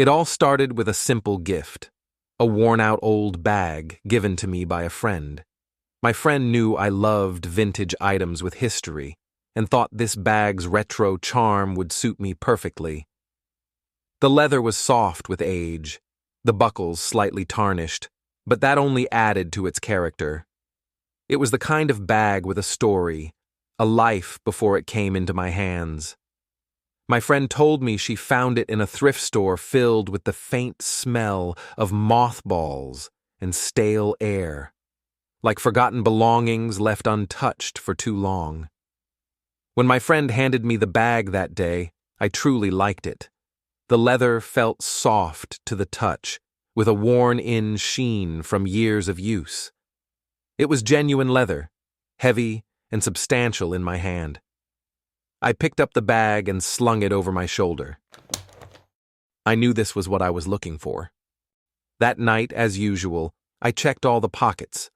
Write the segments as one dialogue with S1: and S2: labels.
S1: It all started with a simple gift, a worn-out old bag given to me by a friend. My friend knew I loved vintage items with history and thought this bag's retro charm would suit me perfectly. The leather was soft with age, the buckles slightly tarnished, but that only added to its character. It was the kind of bag with a story, a life before it came into my hands. My friend told me she found it in a thrift store filled with the faint smell of mothballs and stale air, like forgotten belongings left untouched for too long. When my friend handed me the bag that day, I truly liked it. The leather felt soft to the touch, with a worn-in sheen from years of use. It was genuine leather, heavy and substantial in my hand. I picked up the bag and slung it over my shoulder. I knew this was what I was looking for. That night, as usual, I checked all the pockets.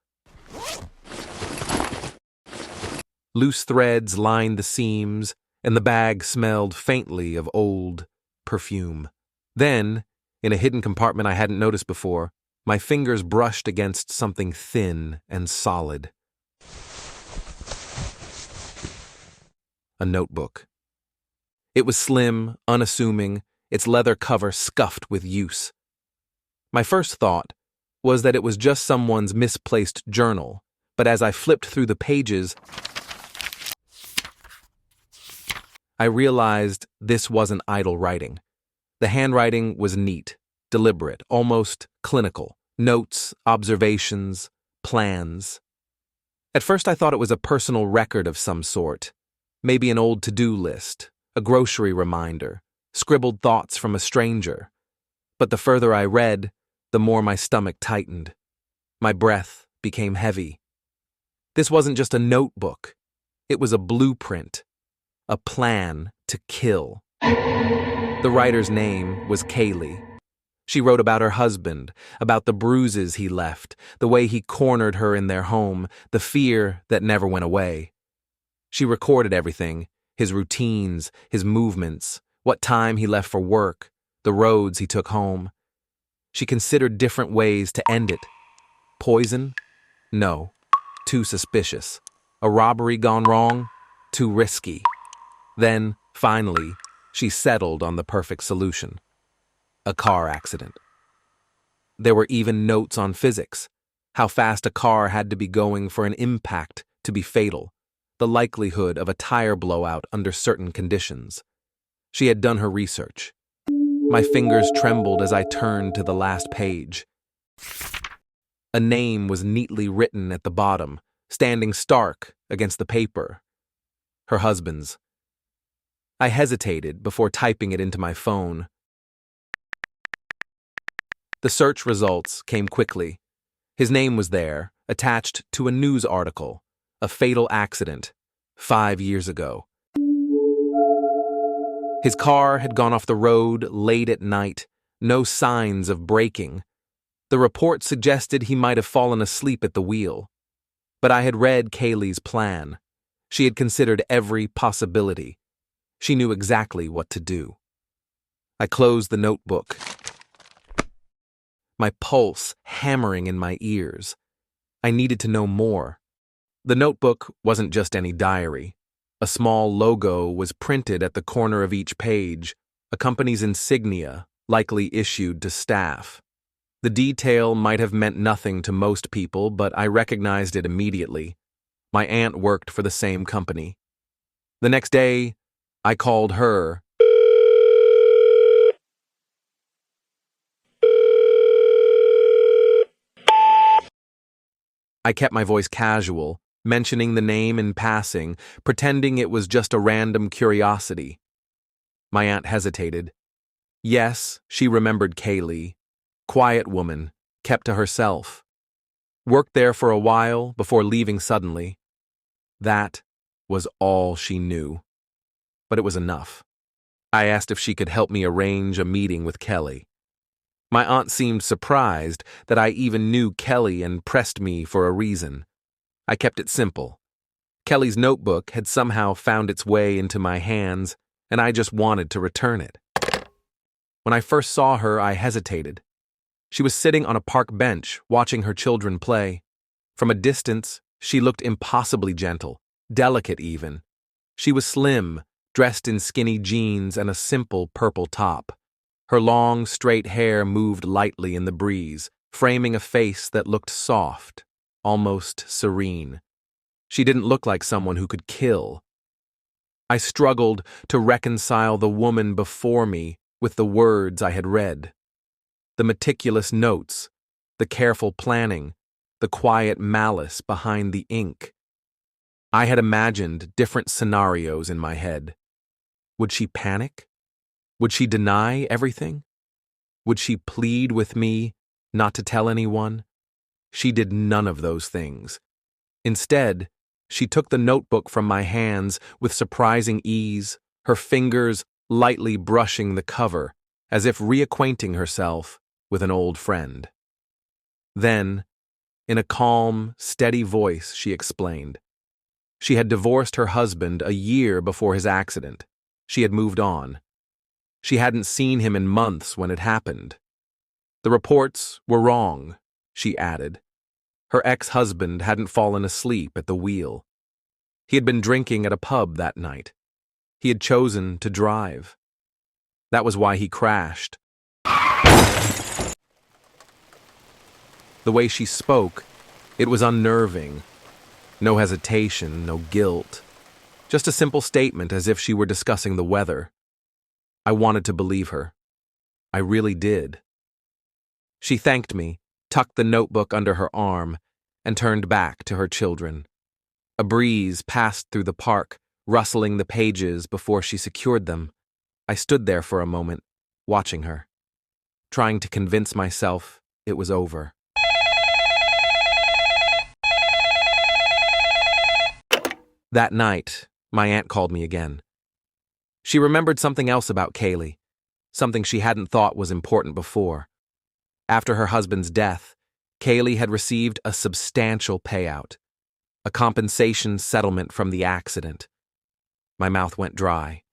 S1: Loose threads lined the seams, and the bag smelled faintly of old perfume. Then, in a hidden compartment I hadn't noticed before, my fingers brushed against something thin and solid. A notebook. It was slim, unassuming, its leather cover scuffed with use. My first thought was that it was just someone's misplaced journal, but as I flipped through the pages, I realized this wasn't idle writing. The handwriting was neat, deliberate, almost clinical. Notes, observations, plans. At first I thought it was a personal record of some sort. Maybe an old to-do list, a grocery reminder, scribbled thoughts from a stranger. But the further I read, the more my stomach tightened. My breath became heavy. This wasn't just a notebook. It was a blueprint, a plan to kill. The writer's name was Kaylee. She wrote about her husband, about the bruises he left, the way he cornered her in their home, the fear that never went away. She recorded everything, his routines, his movements, what time he left for work, the roads he took home. She considered different ways to end it. Poison? No. Too suspicious. A robbery gone wrong? Too risky. Then, finally, she settled on the perfect solution. A car accident. There were even notes on physics, how fast a car had to be going for an impact to be fatal, the likelihood of a tire blowout under certain conditions. She had done her research. My fingers trembled as I turned to the last page. A name was neatly written at the bottom, standing stark against the paper. Her husband's. I hesitated before typing it into my phone. The search results came quickly. His name was there, attached to a news article. A fatal accident, 5 years ago. His car had gone off the road late at night, no signs of braking. The report suggested he might have fallen asleep at the wheel. But I had read Kaylee's plan. She had considered every possibility. She knew exactly what to do. I closed the notebook, my pulse hammering in my ears. I needed to know more. The notebook wasn't just any diary. A small logo was printed at the corner of each page, a company's insignia, likely issued to staff. The detail might have meant nothing to most people, but I recognized it immediately. My aunt worked for the same company. The next day, I called her. I kept my voice casual, mentioning the name in passing, pretending it was just a random curiosity. My aunt hesitated. Yes, she remembered Kaylee. Quiet woman, kept to herself. Worked there for a while before leaving suddenly. That was all she knew. But it was enough. I asked if she could help me arrange a meeting with Kelly. My aunt seemed surprised that I even knew Kelly and pressed me for a reason. I kept it simple. Kelly's notebook had somehow found its way into my hands, and I just wanted to return it. When I first saw her, I hesitated. She was sitting on a park bench, watching her children play. From a distance, she looked impossibly gentle, delicate even. She was slim, dressed in skinny jeans and a simple purple top. Her long, straight hair moved lightly in the breeze, framing a face that looked soft, almost serene. She didn't look like someone who could kill. I struggled to reconcile the woman before me with the words I had read. The meticulous notes, the careful planning, the quiet malice behind the ink. I had imagined different scenarios in my head. Would she panic? Would she deny everything? Would she plead with me not to tell anyone? She did none of those things. Instead, she took the notebook from my hands with surprising ease, her fingers lightly brushing the cover, as if reacquainting herself with an old friend. Then, in a calm, steady voice, she explained. She had divorced her husband a year before his accident. She had moved on. She hadn't seen him in months when it happened. The reports were wrong, she added. Her ex-husband hadn't fallen asleep at the wheel. He had been drinking at a pub that night. He had chosen to drive. That was why he crashed. The way she spoke, it was unnerving. No hesitation, no guilt. Just a simple statement as if she were discussing the weather. I wanted to believe her. I really did. She thanked me, tucked the notebook under her arm, and turned back to her children. A breeze passed through the park, rustling the pages before she secured them. I stood there for a moment, watching her, trying to convince myself it was over. That night, my aunt called me again. She remembered something else about Kaylee, something she hadn't thought was important before. After her husband's death, Kaylee had received a substantial payout, a compensation settlement from the accident. My mouth went dry.